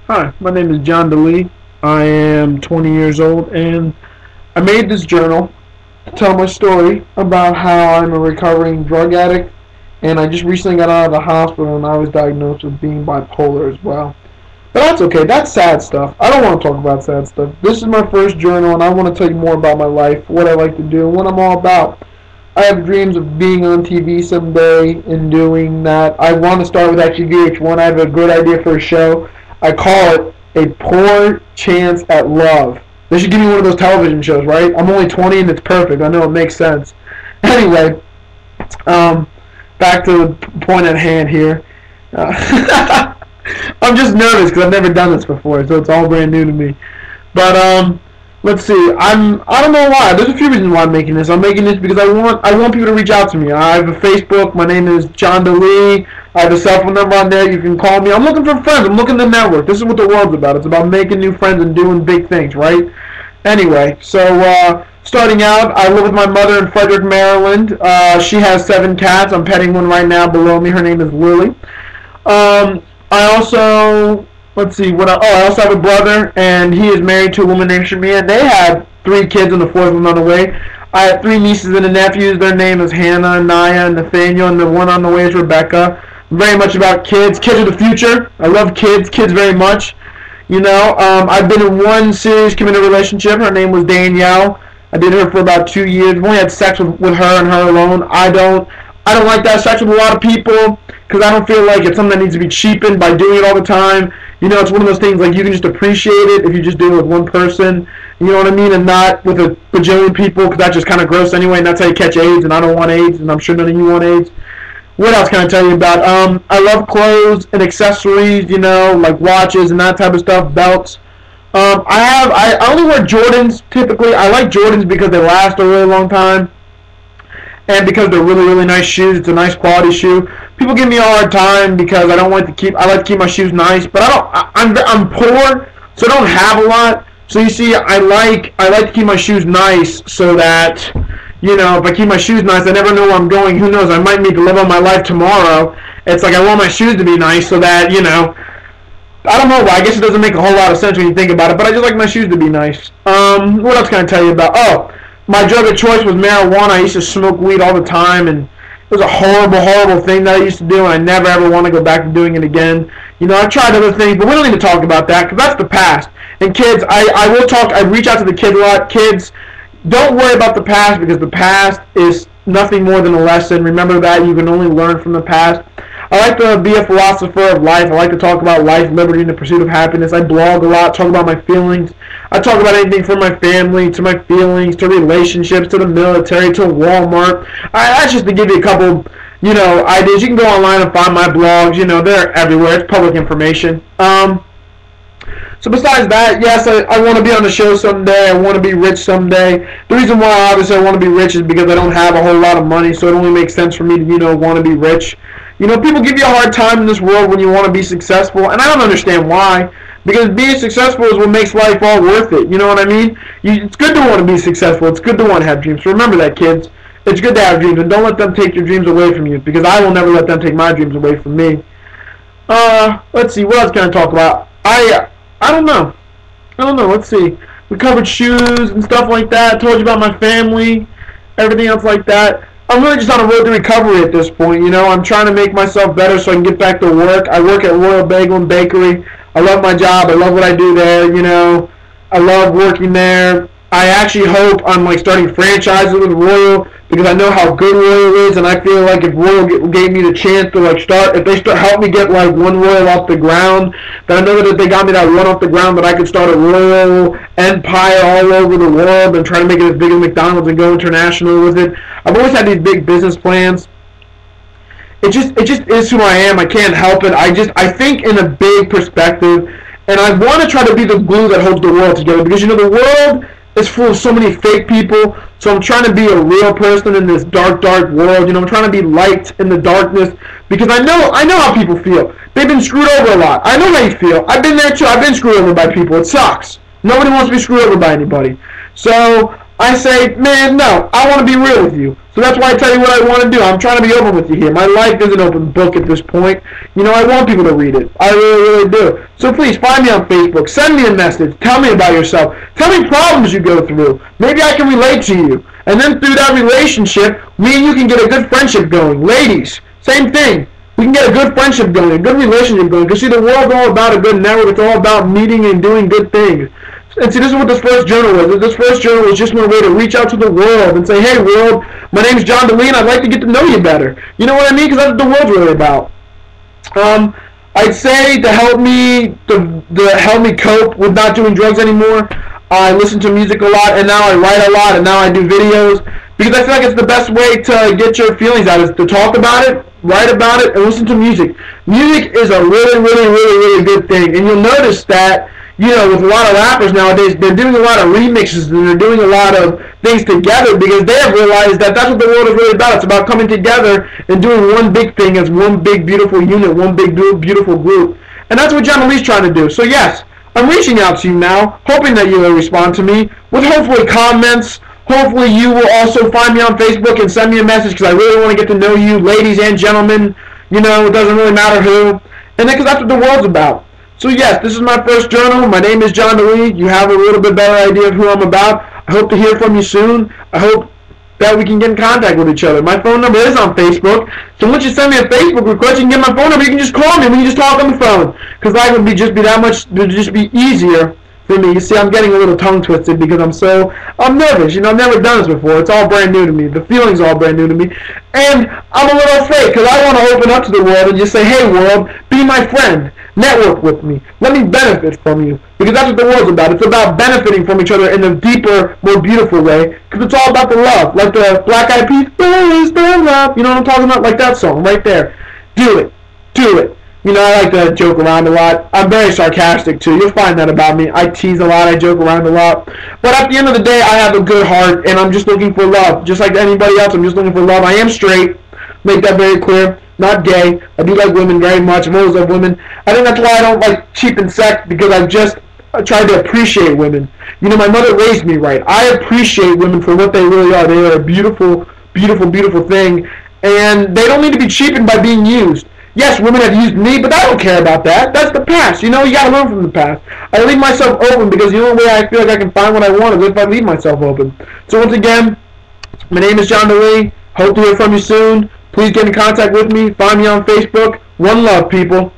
Hi, my name is John DeLee. I am 20 years old, and I made this journal to tell my story about how I'm a recovering drug addict, and I just recently got out of the hospital and I was diagnosed with being bipolar as well. But that's okay. That's sad stuff. I don't want to talk about sad stuff. This is my first journal, and I want to tell you more about my life, what I like to do, and what I'm all about. I have dreams of being on TV someday and doing that. I want to start with actually VH1. I have a good idea for a show. I call it A Poor Chance at Love. They should give me one of those television shows, right? I'm only 20 and it's perfect. I know it makes sense. Anyway, um, back to the point at hand here. I'm just nervous because I've never done this before, so it's all brand new to me. But let's see. I don't know why. There's a few reasons why I'm making this. I'm making this because I want people to reach out to me. I have a Facebook. My name is John DeLee. I have a cell phone number on there. You can call me. I'm looking for friends. I'm looking to network. This is what the world's about. It's about making new friends and doing big things, right? Anyway, so starting out, I live with my mother in Frederick, Maryland. She has 7 cats. I'm petting one right now below me. Her name is Lily. I also let's see what I also have a brother, and he is married to a woman named Shamia. They had 3 kids, and the 4th one on the way. I have 3 nieces and a nephews. Their name is Hannah, Naya, and Nathaniel, and the one on the way is Rebecca. Very much about kids. Kids are the future. I love kids very much. I've been in one serious committed relationship. Her name was Danielle. I did her for about 2 years. I've only had sex with her and her alone. I don't like that sex with a lot of people because I don't feel like it's something that needs to be cheapened by doing it all the time. It's one of those things like you can just appreciate it if you just do it with one person. You know what I mean? And not with a bajillion people because that's just kind of gross anyway, and that's how you catch AIDS, and I don't want AIDS, and I'm sure none of you want AIDS. What else can I tell you about? I love clothes and accessories, like watches and that type of stuff, belts. I only wear Jordans typically. I like Jordans because they last a really long time, and because they're really really nice shoes. It's a nice quality shoe. People give me a hard time because I like to keep my shoes nice, but I'm poor, so I don't have a lot. So you see, I like to keep my shoes nice so that if I keep my shoes nice, I never know where I'm going. Who knows? I might need to live on my life tomorrow. It's like I want my shoes to be nice so that I don't know why. I guess it doesn't make a whole lot of sense when you think about it, but I just like my shoes to be nice. What else can I tell you about? Oh, my drug of choice was marijuana. I used to smoke weed all the time, and it was a horrible, horrible thing that I used to do, and I never ever want to go back to doing it again. I've tried other things, but we don't need to talk about that because that's the past. And kids, I will talk. I reach out to the kids a lot. Kids, don't worry about the past because the past is nothing more than a lesson. Remember that you can only learn from the past. I like to be a philosopher of life. I like to talk about life, liberty, and the pursuit of happiness. I blog a lot, talk about my feelings. I talk about anything from my family to my feelings to relationships to the military to Walmart. That's just to give you a couple, ideas. You can go online and find my blogs. They're everywhere. It's public information. So besides that, yes, I want to be on the show someday. I want to be rich someday. The reason why, obviously, I want to be rich is because I don't have a whole lot of money, so it only makes sense for me to, want to be rich. People give you a hard time in this world when you want to be successful, and I don't understand why. Because being successful is what makes life all worth it. You know what I mean? It's good to want to be successful. It's good to want to have dreams. So remember that, kids. It's good to have dreams, and don't let them take your dreams away from you, because I will never let them take my dreams away from me. Let's see. What else can I talk about? I don't know. Let's see. We covered shoes and stuff like that. I told you about my family, everything else like that. I'm really just on a road to recovery at this point. I'm trying to make myself better so I can get back to work. I work at Royal Bagel and Bakery. I love my job. I love what I do there. I love working there. I actually hope I'm starting franchises with Royal because I know how good Royal is, and I feel like if Royal gave me the chance to if they help me get one Royal off the ground, then I know that if they got me that one off the ground, that I could start a Royal empire all over the world and try to make it as big as McDonald's and go international with it. I've always had these big business plans. It just is who I am. I can't help it. I think in a big perspective, and I want to try to be the glue that holds the world together because the world is full of so many fake people. So I'm trying to be a real person in this dark, dark world. I'm trying to be light in the darkness because I know how people feel. They've been screwed over a lot. I know how you feel. I've been there too. I've been screwed over by people. It sucks. Nobody wants to be screwed over by anybody. So I say, man, no, I want to be real with you. So that's why I tell you what I want to do. I'm trying to be open with you here. My life is an open book at this point. You know, I want people to read it. I really, really do. So please, find me on Facebook. Send me a message. Tell me about yourself. Tell me problems you go through. Maybe I can relate to you. And then through that relationship, me and you can get a good friendship going. Ladies, same thing. We can get a good friendship going, a good relationship going. Because see, the world's all about a good network. It's all about meeting and doing good things. And see, this is what this first journal was. This first journal was just my way to reach out to the world and say, hey, world, my name is John DeLee, and I'd like to get to know you better. You know what I mean? Because that's what the world's really about. I'd say to help me cope with not doing drugs anymore, I listen to music a lot, and now I write a lot, and now I do videos. Because I feel like it's the best way to get your feelings out is to talk about it, write about it, and listen to music. Music is a really, really, really, really good thing. And you'll notice that, you know, with a lot of rappers nowadays, they're doing a lot of remixes and they're doing a lot of things together because they have realized that that's what the world is really about. It's about coming together and doing one big thing as one big beautiful unit, one big beautiful group. And that's what John DeLee's trying to do. So yes, I'm reaching out to you now, hoping that you will respond to me with hopefully comments. Hopefully you will also find me on Facebook and send me a message because I really want to get to know you, ladies and gentlemen. You know, it doesn't really matter who. And then because that's what the world's about. So yes, this is my first journal. My name is John DeLee. You have a little bit better idea of who I'm about. I hope to hear from you soon. I hope that we can get in contact with each other. My phone number is on Facebook. So once you send me a Facebook request, you can get my phone number. You can just call me. We can just talk on the phone. Because life would just be easier for me. You see, I'm getting a little tongue twisted because I'm nervous. You know, I've never done this before. It's all brand new to me. The feeling's all brand new to me. And I'm a little afraid because I want to open up to the world and just say, hey, world, be my friend. Network with me. Let me benefit from you. Because that's what the world's about. It's about benefiting from each other in a deeper, more beautiful way. Because it's all about the love. Like the Black Eyed Peas, where's the love? You know what I'm talking about? Like that song right there. Do it. Do it. You know, I like to joke around a lot. I'm very sarcastic, too. You'll find that about me. I tease a lot. I joke around a lot. But at the end of the day, I have a good heart, and I'm just looking for love. Just like anybody else, I'm just looking for love. I am straight. Make that very clear. Not gay. I do like women very much. I've always loved women. I think that's why I don't like cheap and sex, because I tried to appreciate women. You know, my mother raised me right. I appreciate women for what they really are. They are a beautiful, beautiful, beautiful thing, and they don't need to be cheapened by being used. Yes, women have used me, but I don't care about that. That's the past. You know, you gotta learn from the past. I leave myself open because the only way I feel like I can find what I want is if I leave myself open. So once again, my name is John DeLee. Hope to hear from you soon. Please get in contact with me. Find me on Facebook. One love, people.